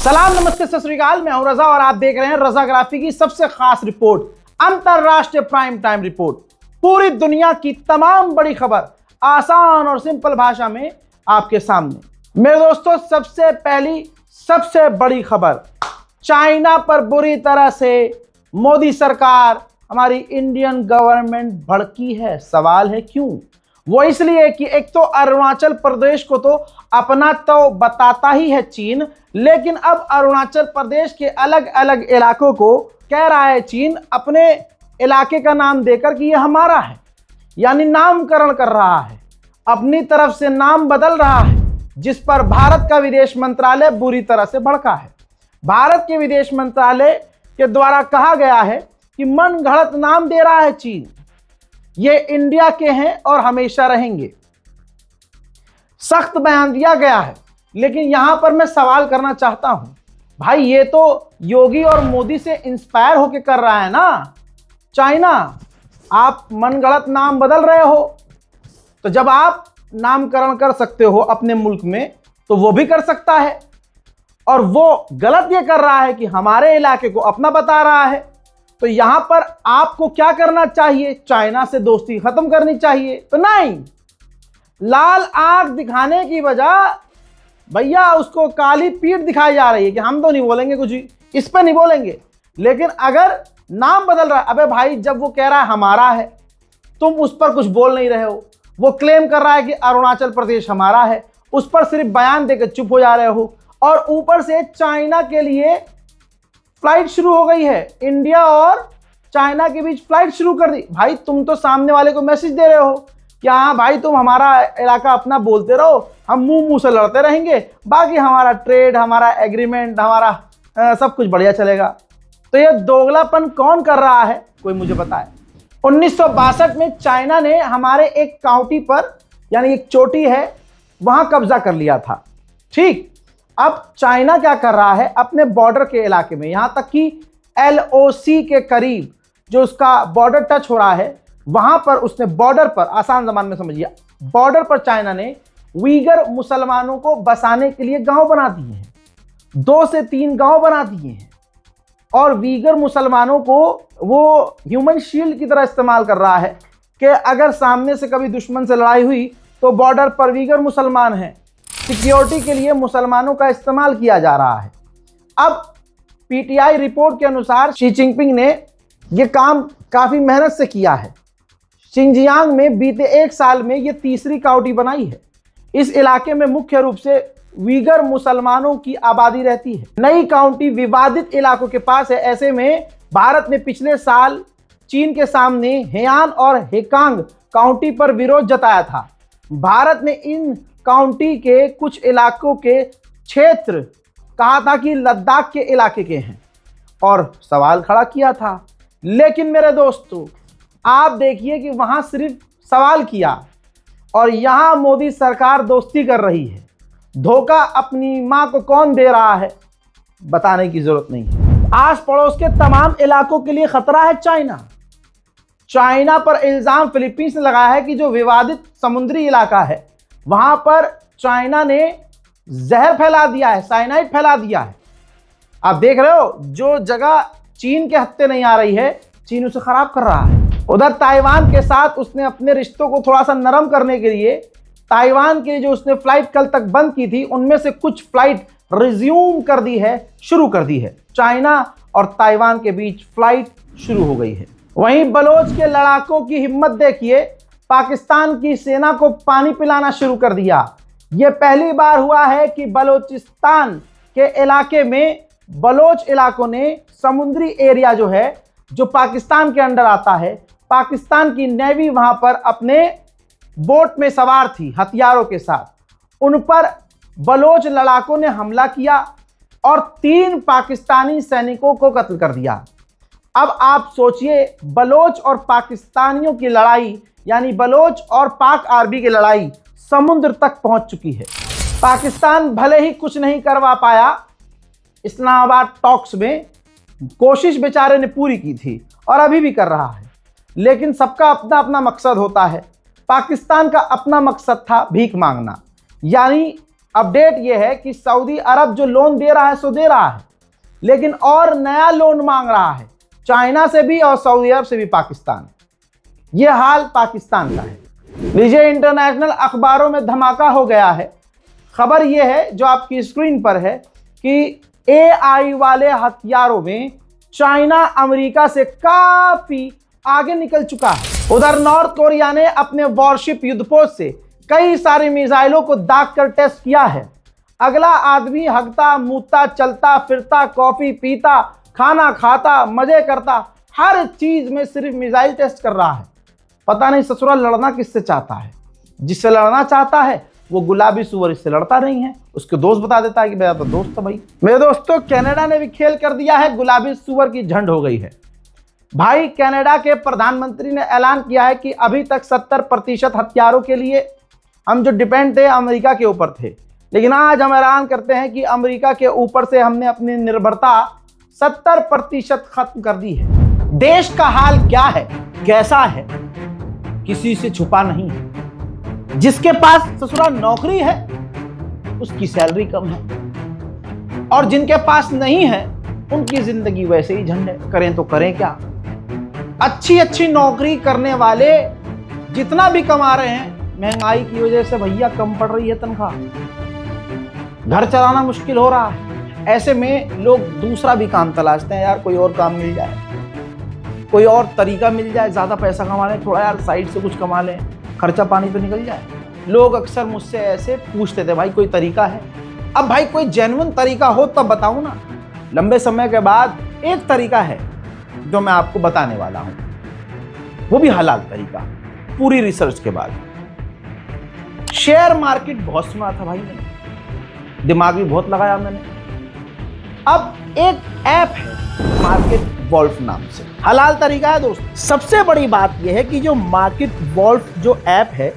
सलाम, नमस्ते, सत श्री अकाल। मैं हूं रजा और आप देख रहे हैं रजाग्राफी की सबसे खास रिपोर्ट, अंतरराष्ट्रीय प्राइम टाइम रिपोर्ट। पूरी दुनिया की तमाम बड़ी खबर आसान और सिंपल भाषा में आपके सामने। मेरे दोस्तों, सबसे पहली सबसे बड़ी खबर, चाइना पर बुरी तरह से मोदी सरकार, हमारी इंडियन गवर्नमेंट भड़की है। सवाल है क्यों? वो इसलिए कि एक तो अरुणाचल प्रदेश को तो अपना तो बताता ही है चीन, लेकिन अब अरुणाचल प्रदेश के अलग अलग इलाकों को कह रहा है चीन अपने इलाके का नाम देकर कि ये हमारा है, यानी नामकरण कर रहा है, अपनी तरफ से नाम बदल रहा है, जिस पर भारत का विदेश मंत्रालय बुरी तरह से भड़का है। भारत के विदेश मंत्रालय के द्वारा कहा गया है कि मन घड़त नाम दे रहा है चीन, ये इंडिया के हैं और हमेशा रहेंगे। सख्त बयान दिया गया है। लेकिन यहां पर मैं सवाल करना चाहता हूं, भाई ये तो योगी और मोदी से इंस्पायर होकर कर रहा है ना चाइना। आप मनगढ़ंत नाम बदल रहे हो, तो जब आप नामकरण कर सकते हो अपने मुल्क में, तो वो भी कर सकता है। और वो गलत ये कर रहा है कि हमारे इलाके को अपना बता रहा है। तो यहां पर आपको क्या करना चाहिए? चाइना से दोस्ती खत्म करनी चाहिए। तो नहीं, लाल आंख दिखाने की बजाय भैया उसको काली पीठ दिखाई जा रही है कि हम तो नहीं बोलेंगे कुछ ही, इस पर नहीं बोलेंगे। लेकिन अगर नाम बदल रहा है, अबे भाई जब वो कह रहा है हमारा है, तुम उस पर कुछ बोल नहीं रहे हो। वो क्लेम कर रहा है कि अरुणाचल प्रदेश हमारा है, उस पर सिर्फ बयान देकर चुप हो जा रहे हो। और ऊपर से चाइना के लिए फ्लाइट शुरू हो गई है, इंडिया और चाइना के बीच फ्लाइट शुरू कर दी। भाई तुम तो सामने वाले को मैसेज दे रहे हो कि हाँ भाई तुम हमारा इलाका अपना बोलते रहो, हम मुंह से लड़ते रहेंगे, बाकी हमारा ट्रेड, हमारा एग्रीमेंट, हमारा सब कुछ बढ़िया चलेगा। तो ये दोगलापन कौन कर रहा है, कोई मुझे बताए। 1962 में चाइना ने हमारे एक काउंटी पर, यानी एक चोटी है, वहां कब्जा कर लिया था। ठीक, अब चाइना क्या कर रहा है अपने बॉर्डर के इलाके में, यहां तक कि LOC के करीब जो उसका बॉर्डर टच हो रहा है, वहां पर उसने बॉर्डर पर, आसान जबान में समझिए, बॉर्डर पर चाइना ने उइगर मुसलमानों को बसाने के लिए गांव बना दिए हैं, 2 से 3 गांव बना दिए हैं। और उइगर मुसलमानों को वो ह्यूमन शील्ड की तरह इस्तेमाल कर रहा है कि अगर सामने से कभी दुश्मन से लड़ाई हुई तो बॉर्डर पर उइगर मुसलमान हैं, सिक्योरिटी के लिए मुसलमानों का इस्तेमाल किया जा रहा है। अब PTI रिपोर्ट के अनुसार शी जिनपिंग ने यह काम काफी मेहनत से किया है। शिनजियांग में बीते 1 साल में यह तीसरी काउंटी बनाई है। इस इलाके में मुख्य रूप से उइगर मुसलमानों की आबादी रहती है। नई काउंटी विवादित इलाकों के पास है। ऐसे में भारत ने पिछले साल चीन के सामने हेयान और हेकांग काउंटी पर विरोध जताया था। भारत ने इन काउंटी के कुछ इलाकों के क्षेत्र कहा था कि लद्दाख के इलाके के हैं और सवाल खड़ा किया था। लेकिन मेरे दोस्तों, आप देखिए कि वहां सिर्फ सवाल किया और यहां मोदी सरकार दोस्ती कर रही है। धोखा अपनी मां को कौन दे रहा है, बताने की जरूरत नहीं है। आस पड़ोस के तमाम इलाकों के लिए खतरा है चाइना। चाइना पर इल्जाम फिलीपींस ने लगाया है कि जो विवादित समुद्री इलाका है, वहां पर चाइना ने जहर फैला दिया है, साइनाइड फैला दिया है। आप देख रहे हो, जो जगह चीन के हत्थे नहीं आ रही है, चीन उसे खराब कर रहा है। उधर ताइवान के साथ उसने अपने रिश्तों को थोड़ा सा नरम करने के लिए, ताइवान के जो उसने फ्लाइट कल तक बंद की थी, उनमें से कुछ फ्लाइट रिज्यूम कर दी है, शुरू कर दी है। चाइना और ताइवान के बीच फ्लाइट शुरू हो गई है। वहीं बलोच के लड़ाकों की हिम्मत देखिए, पाकिस्तान की सेना को पानी पिलाना शुरू कर दिया। यह पहली बार हुआ है कि बलोचिस्तान के इलाके में बलोच इलाकों ने समुद्री एरिया जो है, जो पाकिस्तान के अंडर आता है, पाकिस्तान की नेवी वहां पर अपने बोट में सवार थी हथियारों के साथ, उन पर बलोच लड़ाकों ने हमला किया और 3 पाकिस्तानी सैनिकों को कत्ल कर दिया। अब आप सोचिए, बलोच और पाकिस्तानियों की लड़ाई, यानी बलोच और पाक आर्मी की लड़ाई समुद्र तक पहुंच चुकी है। पाकिस्तान भले ही कुछ नहीं करवा पाया इस्लामाबाद टॉक्स में, कोशिश बेचारे ने पूरी की थी और अभी भी कर रहा है, लेकिन सबका अपना अपना मकसद होता है। पाकिस्तान का अपना मकसद था भीख मांगना, यानी अपडेट यह है कि सऊदी अरब जो लोन दे रहा है सो दे रहा है, लेकिन और नया लोन मांग रहा है चाइना से भी और सऊदी अरब से भी पाकिस्तान। यह हाल पाकिस्तान का है। लीजिए, इंटरनेशनल अखबारों में धमाका हो गया है। खबर यह है जो आपकी स्क्रीन पर है कि AI वाले हथियारों में चाइना अमेरिका से काफी आगे निकल चुका है। उधर नॉर्थ कोरिया ने अपने वॉरशिप युद्धपोत से कई सारी मिसाइलों को दाग कर टेस्ट किया है। अगला आदमी हगता, मुतता, चलता फिरता, कॉफी पीता, खाना खाता, मजे करता, हर चीज में सिर्फ मिसाइल टेस्ट कर रहा है। पता नहीं ससुरा लड़ना किससे चाहता है। जिससे लड़ना चाहता है वो गुलाबी सुअर इससे लड़ता नहीं है, उसके दोस्त बता देता है कि मेरा तो दोस्त है भाई। मेरे दोस्तों, कनाडा ने भी खेल कर दिया है, गुलाबी सुअर की झंड हो गई है भाई। कनाडा के प्रधानमंत्री ने ऐलान किया है कि अभी तक 70% हथियारों के लिए हम जो डिपेंड थे अमेरिका के ऊपर थे, लेकिन आज हम ऐलान करते हैं कि अमेरिका के ऊपर से हमने अपनी निर्भरता 70% खत्म कर दी है। देश का हाल क्या है, कैसा है, किसी से छुपा नहीं है। जिसके पास ससुरा नौकरी है उसकी सैलरी कम है, और जिनके पास नहीं है उनकी जिंदगी वैसे ही झंड है। करें तो करें क्या। अच्छी नौकरी करने वाले जितना भी कमा रहे हैं, महंगाई की वजह से भैया कम पड़ रही है तनख्वाह, घर चलाना मुश्किल हो रहा है। ऐसे में लोग दूसरा भी काम तलाशते हैं, यार कोई और काम मिल जाए, कोई और तरीका मिल जाए, ज्यादा पैसा कमा लें, थोड़ा यार साइड से कुछ कमा लें, खर्चा पानी तो निकल जाए। लोग अक्सर मुझसे ऐसे पूछते थे, भाई कोई तरीका है। अब भाई कोई जेन्युइन तरीका हो तब बताऊं ना। लंबे समय के बाद एक तरीका है जो मैं आपको बताने वाला हूं, वो भी हलाल तरीका, पूरी रिसर्च के बाद। शेयर मार्केट बहुत सुना था भाई मैंने, दिमाग भी बहुत लगाया मैंने। अब एक ऐप है मार्केट वॉल्फ नाम से, हलाल तरीका है दोस्त। सबसे बड़ी बात यह है कि जो मार्केट वॉल्फ जो ऐप है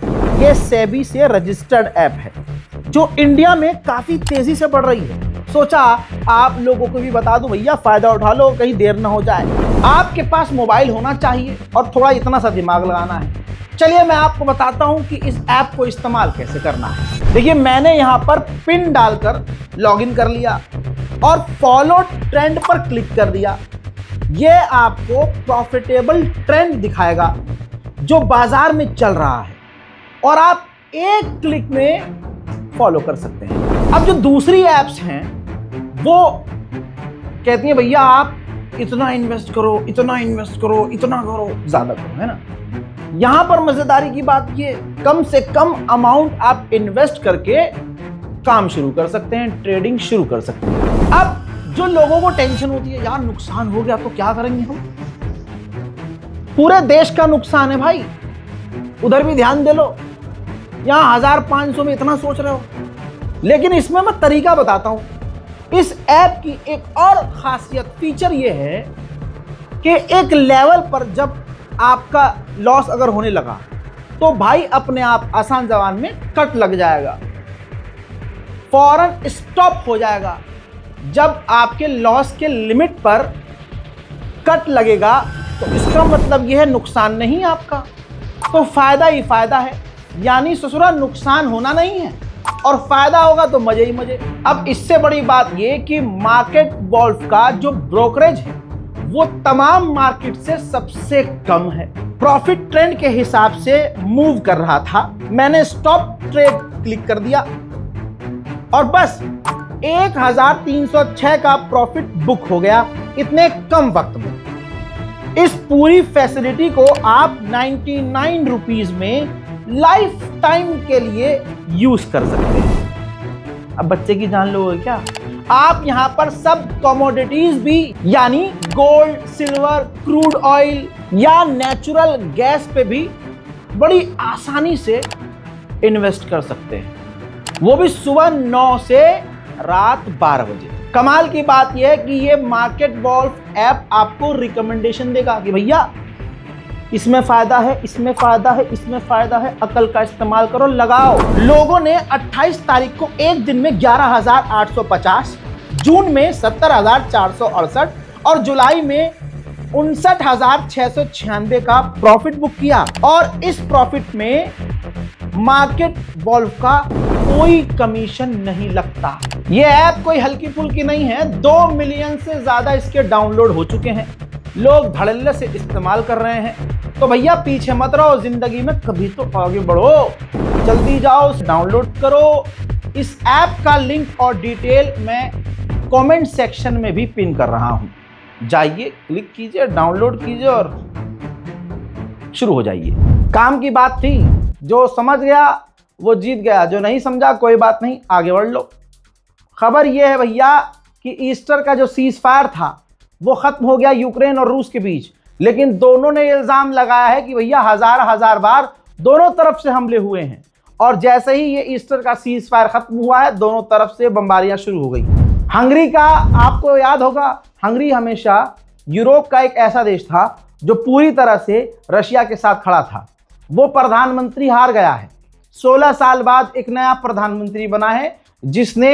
ये सेबी से रजिस्टर्ड ऐप है, जो इंडिया में काफी तेजी से बढ़ रही है। सोचा आप लोगों को भी बता दूं भैया, फायदा उठा लो, कहीं देर ना हो जाए। आपके पास मोबाइल होना चाहिए और थोड़ा इतना सा दिमाग लगाना है। चलिए मैं आपको बताता हूं कि इस ऐप को इस्तेमाल कैसे करना है। देखिए, मैंने यहां पर पिन डालकर लॉगिन कर लिया और फॉलो ट्रेंड पर क्लिक कर दिया। ये आपको प्रॉफिटेबल ट्रेंड दिखाएगा जो बाजार में चल रहा है, और आप एक क्लिक में फॉलो कर सकते हैं। अब जो दूसरी एप्स हैं वो कहती हैं भैया आप इतना इन्वेस्ट करो, इतना इन्वेस्ट करो, इतना करो, ज्यादा करो, है ना। यहां पर मजेदारी की बात ये, कम से कम अमाउंट आप इन्वेस्ट करके काम शुरू कर सकते हैं, ट्रेडिंग शुरू कर सकते हैं। अब जो लोगों को टेंशन होती है, यार नुकसान हो गया तो क्या करेंगे हम, पूरे देश का नुकसान है भाई, उधर भी ध्यान दे लो। यहां 1500 में इतना सोच रहे हो, लेकिन इसमें मैं तरीका बताता हूं। इस ऐप की एक और खासियत फीचर ये है कि एक लेवल पर जब आपका लॉस अगर होने लगा तो भाई अपने आप आसान जबान में कट लग जाएगा, फौरन स्टॉप हो जाएगा। जब आपके लॉस के लिमिट पर कट लगेगा तो इसका मतलब यह है नुकसान नहीं आपका, तो फायदा ही फायदा है। यानी ससुरा नुकसान होना नहीं है और फायदा होगा तो मजे ही मजे। अब इससे बड़ी बात यह कि मार्केट वॉल्फ का जो ब्रोकरेज है वो तमाम मार्केट से सबसे कम है। प्रॉफिट ट्रेंड के हिसाब से मूव कर रहा था, मैंने स्टॉप ट्रेड क्लिक कर दिया और बस 1306 का प्रॉफिट बुक हो गया इतने कम वक्त में। इस पूरी फैसिलिटी को आप 99 रुपीज में लाइफ टाइम के लिए यूज कर सकते हैं। अब बच्चे की जान लोगे क्या, आप यहां पर सब कमोडिटीज भी यानी गोल्ड, सिल्वर, क्रूड ऑयल या नेचुरल गैस पे भी बड़ी आसानी से इन्वेस्ट कर सकते हैं, वो भी सुबह 9 से रात 12 बजे। कमाल की बात यह है कि ये मार्केट वॉल्फ ऐप आपको रिकमेंडेशन देगा कि भैया इसमें फायदा है, इसमें फायदा है, इसमें फायदा है, अकल का इस्तेमाल करो, लगाओ। लोगों ने 28 तारीख को एक दिन में 11,850, जून में 70,468 और जुलाई में 59,696 का प्रॉफिट बुक किया। और इस प्रॉफिट में मार्केट वॉल्व का कोई कमीशन नहीं लगता। ये ऐप कोई हल्की फुल्की नहीं है, 2 मिलियन से ज्यादा इसके डाउनलोड हो चुके हैं, लोग धड़ल्ले से इस्तेमाल कर रहे हैं। तो भैया पीछे मत रहो, जिंदगी में कभी तो आगे बढ़ो, जल्दी जाओ डाउनलोड करो। इस ऐप का लिंक और डिटेल मैं कमेंट सेक्शन में भी पिन कर रहा हूं, जाइए क्लिक कीजिए, डाउनलोड कीजिए और शुरू हो जाइए। काम की बात थी, जो समझ गया वो जीत गया, जो नहीं समझा कोई बात नहीं, आगे बढ़ लो। खबर यह है भैया कि ईस्टर का जो सीज फायर था वो खत्म हो गया यूक्रेन और रूस के बीच, लेकिन दोनों ने इल्जाम लगाया है कि भैया हजार बार दोनों तरफ से हमले हुए हैं। और जैसे ही ये ईस्टर का सीज फायर खत्म हुआ है, दोनों तरफ से बमबारियां शुरू हो गई। हंगरी का आपको याद होगा, हंगरी हमेशा यूरोप का एक ऐसा देश था जो पूरी तरह से रशिया के साथ खड़ा था। वो प्रधानमंत्री हार गया है, 16 साल बाद एक नया प्रधानमंत्री बना है जिसने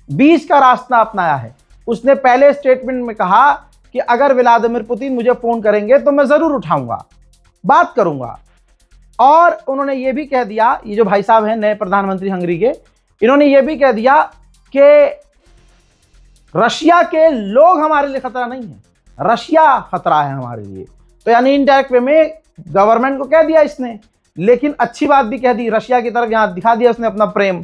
बीच का रास्ता अपनाया है। उसने पहले स्टेटमेंट में कहा कि अगर व्लादिमीर पुतिन मुझे फोन करेंगे तो मैं जरूर उठाऊंगा, बात करूंगा। और उन्होंने ये भी कह दिया, ये जो भाई साहब हैं नए प्रधानमंत्री हंगरी के, इन्होंने ये भी कह दिया कि रशिया के लोग हमारे लिए खतरा नहीं है, रशिया खतरा है हमारे लिए। तो यानी इनडायरेक्ट वे में गवर्नमेंट को कह दिया इसने, लेकिन अच्छी बात भी कह दी, रशिया की तरफ यहां दिखा दिया उसने अपना प्रेम।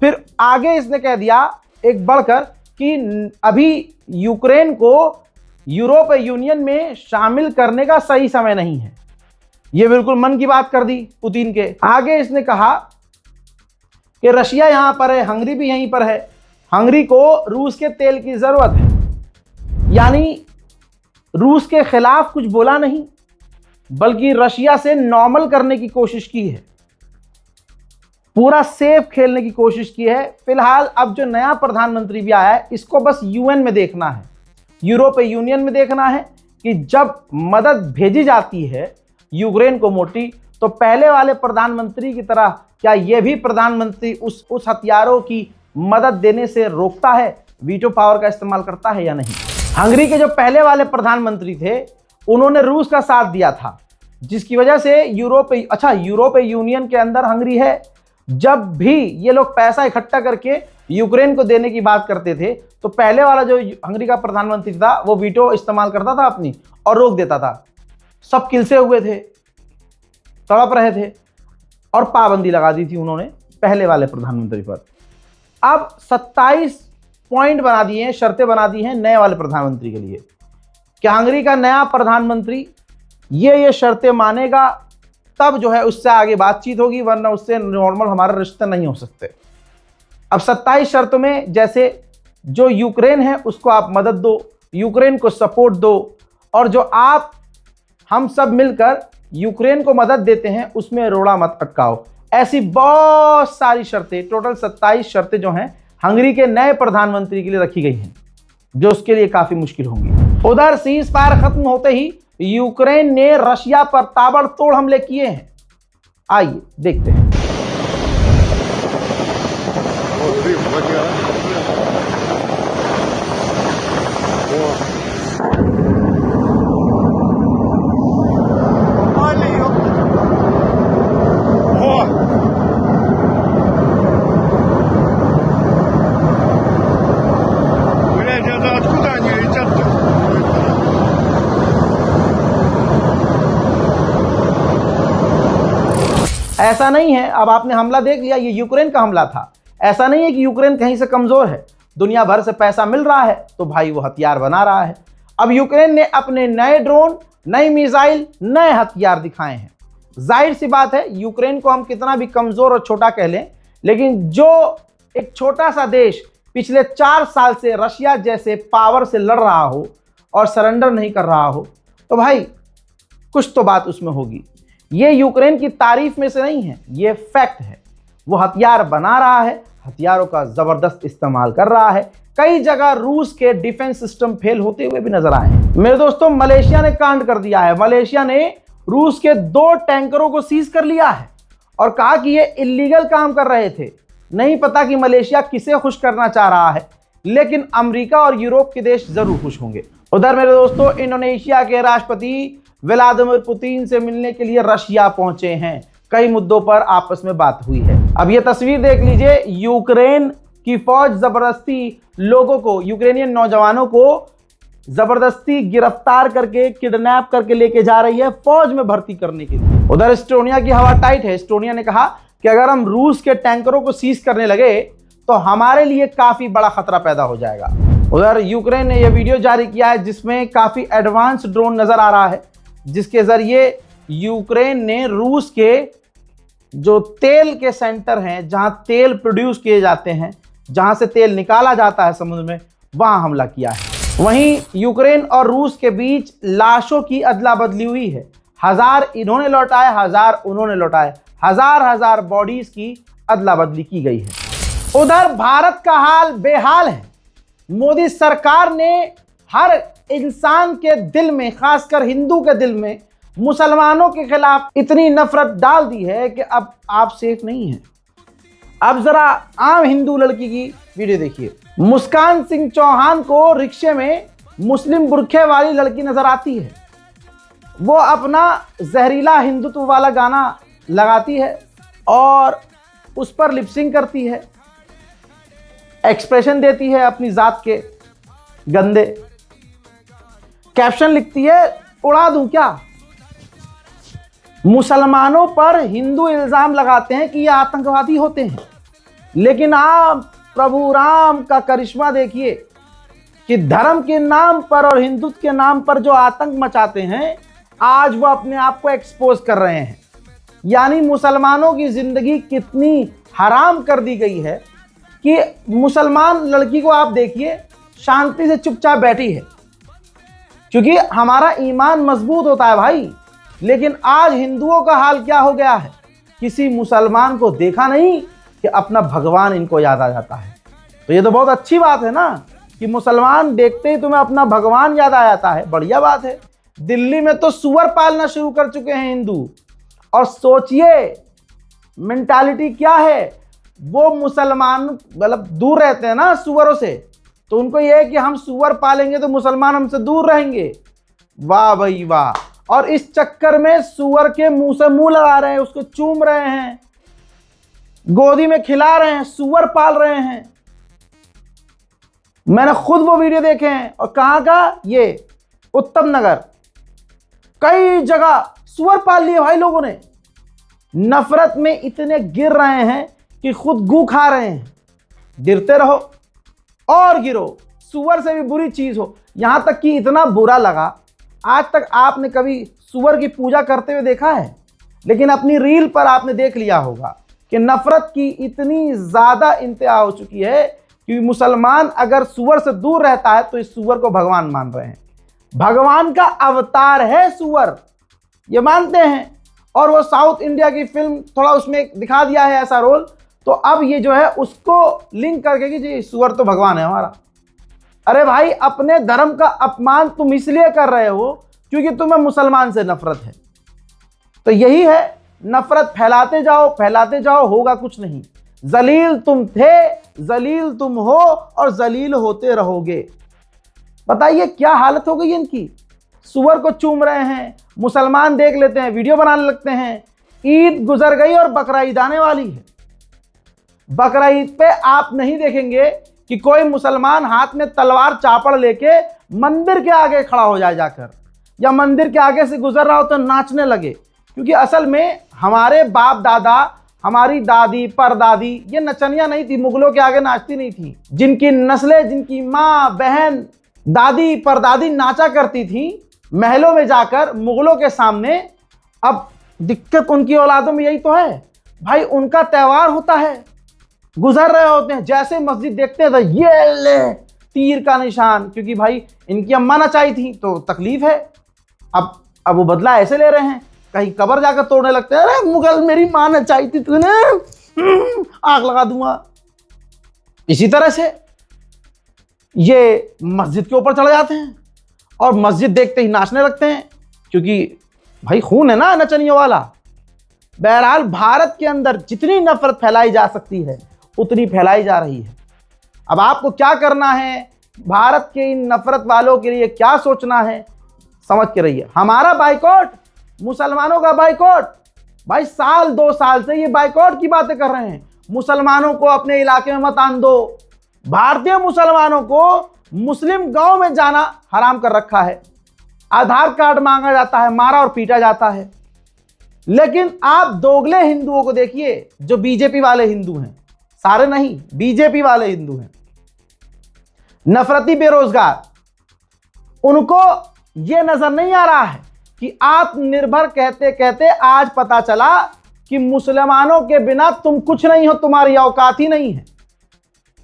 फिर आगे इसने कह दिया एक बढ़कर कि अभी यूक्रेन को यूरोपीय यूनियन में शामिल करने का सही समय नहीं है। ये बिल्कुल मन की बात कर दी पुतिन के। आगे इसने कहा कि रशिया यहां पर है, हंगरी भी यहीं पर है, हंगरी को रूस के तेल की जरूरत है। यानी रूस के खिलाफ कुछ बोला नहीं, बल्कि रशिया से नॉर्मल करने की कोशिश की है, पूरा सेफ खेलने की कोशिश की है। फिलहाल अब जो नया प्रधानमंत्री भी आया है, इसको बस यूएन में देखना है, यूरोपीय यूनियन में देखना है कि जब मदद भेजी जाती है यूक्रेन को मोटी, तो पहले वाले प्रधानमंत्री की तरह क्या ये भी प्रधानमंत्री उस हथियारों की मदद देने से रोकता है, वीटो पावर का इस्तेमाल करता है या नहीं। हंगरी के जो पहले वाले प्रधानमंत्री थे उन्होंने रूस का साथ दिया था, जिसकी वजह से यूरोपीय यूनियन के अंदर हंगरी है। जब भी ये लोग पैसा इकट्ठा करके यूक्रेन को देने की बात करते थे, तो पहले वाला जो हंगरी का प्रधानमंत्री था वो वीटो इस्तेमाल करता था अपनी और रोक देता था। सब किलसे हुए थे, तड़प रहे थे, और पाबंदी लगा दी थी उन्होंने पहले वाले प्रधानमंत्री पर। अब 27 पॉइंट बना दिए हैं, शर्तें बना दी हैं नए वाले प्रधानमंत्री के लिए कि हंगरी का नया प्रधानमंत्री ये शर्तें मानेगा, तब जो है उससे आगे बातचीत होगी, वरना उससे नॉर्मल हमारे रिश्ते नहीं हो सकते। अब 27 शर्तों में जैसे जो यूक्रेन है उसको आप मदद दो, यूक्रेन को सपोर्ट दो, और जो आप हम सब मिलकर यूक्रेन को मदद देते हैं उसमें रोड़ा मत अटकाओ। ऐसी बहुत सारी शर्तें, टोटल 27 शर्तें जो हैं हंगरी के नए प्रधानमंत्री के लिए रखी गई हैं, जो उसके लिए काफी मुश्किल होंगी। उधर सीज फायर खत्म होते ही यूक्रेन ने रशिया पर ताबड़तोड़ हमले किए हैं। आइए देखते हैं। ऐसा नहीं है, अब आपने हमला देख लिया, ये यूक्रेन का हमला था। ऐसा नहीं है कि यूक्रेन कहीं से कमजोर है, दुनिया भर से पैसा मिल रहा है तो भाई वो हथियार बना रहा है। अब यूक्रेन ने अपने नए ड्रोन, नई मिसाइल, नए हथियार दिखाए हैं। जाहिर सी बात है, यूक्रेन को हम कितना भी कमजोर और छोटा कह लें, लेकिन जो एक छोटा सा देश पिछले 4 साल से रशिया जैसे पावर से लड़ रहा हो और सरेंडर नहीं कर रहा हो, तो भाई कुछ तो बात उसमें होगी। ये यूक्रेन की तारीफ में से नहीं है, ये फैक्ट है। वो हथियार बना रहा है, हथियारों का जबरदस्त इस्तेमाल कर रहा है। कई जगह रूस के डिफेंस सिस्टम फेल होते हुए भी नजर आए हैं। मेरे दोस्तों, मलेशिया ने कांड कर दिया है। मलेशिया ने रूस के 2 टैंकरों को सीज कर लिया है और कहा कि ये इलीगल काम कर रहे थे। नहीं पता कि मलेशिया किसे खुश करना चाह रहा है, लेकिन अमेरिका और यूरोप के देश जरूर खुश होंगे। उधर मेरे दोस्तों, इंडोनेशिया के राष्ट्रपति व्लादिमीर पुतिन से मिलने के लिए रशिया पहुंचे हैं। कई मुद्दों पर आपस में बात हुई है। अब ये तस्वीर देख लीजिए, यूक्रेन की फौज जबरदस्ती लोगों को, यूक्रेनियन नौजवानों को जबरदस्ती गिरफ्तार करके किडनैप करके लेके जा रही है फौज में भर्ती करने के लिए। उधर एस्टोनिया की हवा टाइट है। एस्टोनिया ने कहा कि अगर हम रूस के टैंकरों को सीज करने लगे तो हमारे लिए काफी बड़ा खतरा पैदा हो जाएगा। उधर यूक्रेन ने यह वीडियो जारी किया है जिसमें काफी एडवांस ड्रोन नजर आ रहा है, जिसके जरिए यूक्रेन ने रूस के जो तेल के सेंटर हैं, जहां तेल प्रोड्यूस किए जाते हैं, जहां से तेल निकाला जाता है समुद्र में, वहां हमला किया है। वहीं यूक्रेन और रूस के बीच लाशों की अदला बदली हुई है। 1000 इन्होंने लौटाए, 1000 उन्होंने लौटाए, हजार बॉडीज की अदला बदली की गई है। उधर भारत का हाल बेहाल है। मोदी सरकार ने हर इंसान के दिल में, खासकर हिंदू के दिल में, मुसलमानों के खिलाफ इतनी नफरत डाल दी है कि अब आप सेफ नहीं हैं। अब जरा आम हिंदू लड़की की वीडियो देखिए। मुस्कान सिंह चौहान को रिक्शे में मुस्लिम बुरखे वाली लड़की नजर आती है। वो अपना जहरीला हिंदुत्व वाला गाना लगाती है और उस पर लिपसिंग करती है, एक्सप्रेशन देती है अपनी जात के गंदे। कैप्शन लिखती है, उड़ा दूं क्या। मुसलमानों पर हिंदू इल्जाम लगाते हैं कि ये आतंकवादी होते हैं, लेकिन आप प्रभु राम का करिश्मा देखिए कि धर्म के नाम पर और हिंदुत्व के नाम पर जो आतंक मचाते हैं, आज वो अपने आप को एक्सपोज कर रहे हैं। यानी मुसलमानों की जिंदगी कितनी हराम कर दी गई है कि मुसलमान लड़की को आप देखिए, शांति से चुपचाप बैठी है, क्योंकि हमारा ईमान मजबूत होता है भाई। लेकिन आज हिंदुओं का हाल क्या हो गया है, किसी मुसलमान को देखा नहीं कि अपना भगवान इनको याद आ जाता है। तो ये तो बहुत अच्छी बात है ना कि मुसलमान देखते ही तुम्हें अपना भगवान याद आ जाता है, बढ़िया बात है। दिल्ली में तो सुअर पालना शुरू कर चुके हैं हिंदू, और सोचिए मेंटालिटी क्या है। वो मुसलमान मतलब दूर रहते हैं ना सुअरों से, तो उनको ये है कि हम सुअर पालेंगे तो मुसलमान हमसे दूर रहेंगे। वाह भाई वाह। और इस चक्कर में सुअर के मुंह से मुंह लगा रहे हैं, उसको चूम रहे हैं, गोदी में खिला रहे हैं, सुअर पाल रहे हैं। मैंने खुद वो वीडियो देखे हैं। और कहां का, ये उत्तम नगर, कई जगह सुअर पाल लिए भाई लोगों ने। नफरत में इतने गिर रहे हैं कि खुद गू खा रहे हैं। गिरते रहो और गिरो, सुअर से भी बुरी चीज हो। यहां तक कि इतना बुरा लगा, आज तक आपने कभी सुअर की पूजा करते हुए देखा है? लेकिन अपनी रील पर आपने देख लिया होगा कि नफरत की इतनी ज्यादा इंतहा हो चुकी है कि मुसलमान अगर सुअर से दूर रहता है तो इस सुअर को भगवान मान रहे हैं। भगवान का अवतार है सुअर, ये मानते हैं। और वो साउथ इंडिया की फिल्म थोड़ा उसमें दिखा दिया है ऐसा रोल, तो अब ये जो है उसको लिंक करके कि जी सुअर तो भगवान है हमारा। अरे भाई, अपने धर्म का अपमान तुम इसलिए कर रहे हो क्योंकि तुम्हें मुसलमान से नफरत है। तो यही है, नफरत फैलाते जाओ, होगा कुछ नहीं। जलील तुम थे, जलील तुम हो और जलील होते रहोगे। बताइए क्या हालत हो गई इनकी। सुअर को चूम रहे हैं, मुसलमान देख लेते हैं, वीडियो बनाने लगते हैं। ईद गुजर गई और बकरा ईद आने वाली है। बकरा ईद पे आप नहीं देखेंगे कि कोई मुसलमान हाथ में तलवार चापड़ लेके मंदिर के आगे खड़ा हो जाए जाकर, या मंदिर के आगे से गुजर रहा हो तो नाचने लगे। क्योंकि असल में हमारे बाप दादा, हमारी दादी परदादी ये नचनिया नहीं थी, मुगलों के आगे नाचती नहीं थी। जिनकी नस्लें, जिनकी माँ बहन दादी परदादी नाचा करती थी महलों में जाकर मुगलों के सामने, अब दिक्कत उनकी औलादों में यही तो है भाई। उनका त्योहार होता है, गुजर रहे होते हैं, जैसे मस्जिद देखते हैं तो ये ले तीर का निशान, क्योंकि भाई इनकी अम्मा नचाई थी तो तकलीफ है। अब वो बदला ऐसे ले रहे हैं, कहीं कब्र जाकर तोड़ने लगते हैं। अरे मुगल मेरी माँ नचाई थी, तूने आग लगा दूंगा। इसी तरह से ये मस्जिद के ऊपर चढ़ जाते हैं और मस्जिद देखते ही नाचने लगते हैं, क्योंकि भाई खून है ना नचनियों वाला। बहरहाल भारत के अंदर जितनी नफरत फैलाई जा सकती है उतनी फैलाई जा रही है। अब आपको क्या करना है, भारत के इन नफरत वालों के लिए क्या सोचना है, समझ के रहिए। हमारा बाइकॉट, मुसलमानों का बाइकॉट, भाई साल 2 साल से ये बाइकआउट की बातें कर रहे हैं, मुसलमानों को अपने इलाके में मत आन दो। भारतीय मुसलमानों को मुस्लिम गांव में जाना हराम कर रखा है, आधार कार्ड मांगा जाता है, मारा और पीटा जाता है। लेकिन आप दोगले हिंदुओं को देखिए, जो बीजेपी वाले हिंदू हैं, सारे नहीं, बीजेपी वाले हिंदू हैं, नफरती बेरोजगार, उनको यह नजर नहीं आ रहा है कि आत्मनिर्भर कहते कहते आज पता चला कि मुसलमानों के बिना तुम कुछ नहीं हो, तुम्हारी औकात ही नहीं है।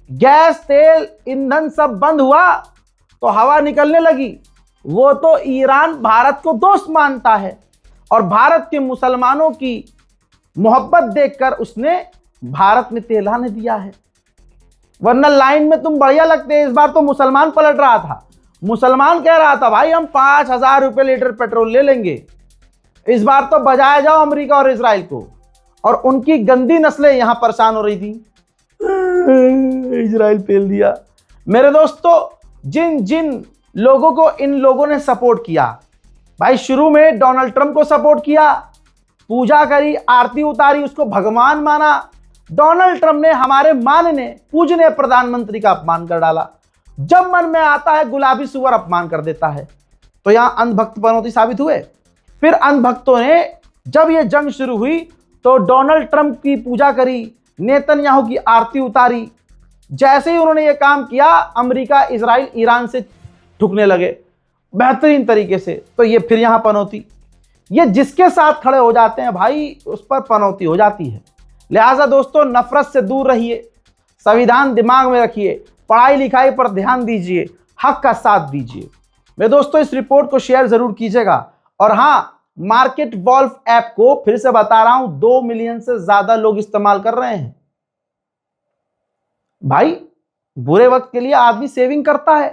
गैस, तेल, ईंधन सब बंद हुआ तो हवा निकलने लगी। वो तो ईरान भारत को दोस्त मानता है और भारत के मुसलमानों की मोहब्बत देखकर उसने भारत में तेल आने दिया है। वरना लाइन में तुम बढ़िया लगते हैं। इस बार तो मुसलमान पलट रहा था, मुसलमान कह रहा था भाई हम 5,000 रुपये लीटर पेट्रोल ले लेंगे। इस बार तो बजाया जाओ अमेरिका और इजराइल को, और उनकी गंदी नस्लें यहां परेशान हो रही थी। इजराइल फेल दिया। मेरे दोस्तों, जिन जिन लोगों को इन लोगों ने सपोर्ट किया, भाई शुरू में डोनाल्ड ट्रंप को सपोर्ट किया, पूजा करी, आरती उतारी, उसको भगवान माना। डोनाल्ड ट्रंप ने हमारे मानने पूजने प्रधानमंत्री का अपमान कर डाला। जब मन में आता है गुलाबी सुअर अपमान कर देता है। तो यहां अंधभक्त पनौती साबित हुए। फिर अंधभक्तों ने जब ये जंग शुरू हुई तो डोनाल्ड ट्रंप की पूजा करी, नेतन्याहू की आरती उतारी। जैसे ही उन्होंने ये काम किया, अमेरिका, इजराइल, ईरान से ठुकने लगे बेहतरीन तरीके से। तो ये फिर यहां पनौती, ये जिसके साथ खड़े हो जाते हैं भाई, उस पर पनौती हो जाती है। लिहाजा दोस्तों, नफरत से दूर रहिए, संविधान दिमाग में रखिए, पढ़ाई लिखाई पर ध्यान दीजिए, हक का साथ दीजिए। मेरे दोस्तों, इस रिपोर्ट को शेयर जरूर कीजिएगा। और हाँ, मार्केट वॉल्फ ऐप को फिर से बता रहा हूं, 2 मिलियन से ज्यादा लोग इस्तेमाल कर रहे हैं। भाई बुरे वक्त के लिए आदमी सेविंग करता है,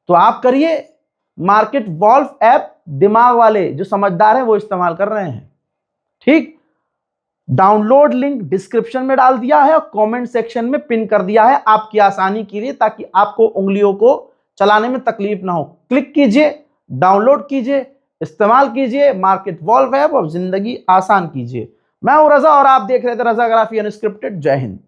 तो आप करिए। मार्केट वॉल्फ ऐप दिमाग वाले जो समझदार हैं वो इस्तेमाल कर रहे हैं। ठीक, डाउनलोड लिंक डिस्क्रिप्शन में डाल दिया है और कमेंट सेक्शन में पिन कर दिया है आपकी आसानी के लिए, ताकि आपको उंगलियों को चलाने में तकलीफ ना हो। क्लिक कीजिए, डाउनलोड कीजिए, इस्तेमाल कीजिए मार्केट वॉल्फ ऐप और जिंदगी आसान कीजिए। मैं हूं रजा और आप देख रहे थे रजाग्राफी अनस्क्रिप्टेड। जय हिंद।